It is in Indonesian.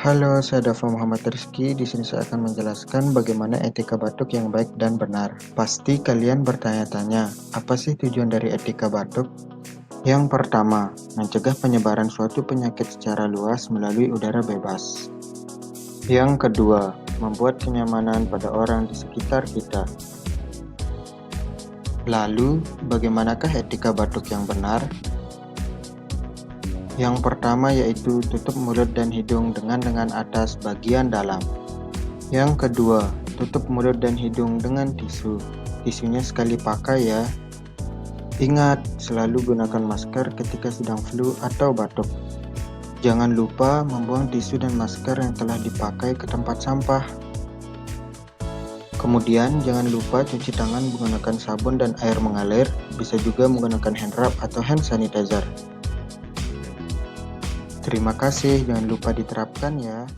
Halo, saya Dava Muhammad Rizky. Di sini saya akan menjelaskan bagaimana etika batuk yang baik dan benar. Pasti kalian bertanya-tanya, apa sih tujuan dari etika batuk? Yang pertama, mencegah penyebaran suatu penyakit secara luas melalui udara bebas. Yang kedua, membuat kenyamanan pada orang di sekitar kita. Lalu, bagaimanakah etika batuk yang benar? Yang pertama yaitu tutup mulut dan hidung dengan lengan atas bagian dalam. Yang kedua, tutup mulut dan hidung dengan tisu. Tisunya sekali pakai ya. Ingat, selalu gunakan masker ketika sedang flu atau batuk. Jangan lupa membuang tisu dan masker yang telah dipakai ke tempat sampah. Kemudian, jangan lupa cuci tangan menggunakan sabun dan air mengalir, bisa juga menggunakan hand rub atau hand sanitizer. Terima kasih, jangan lupa diterapkan ya.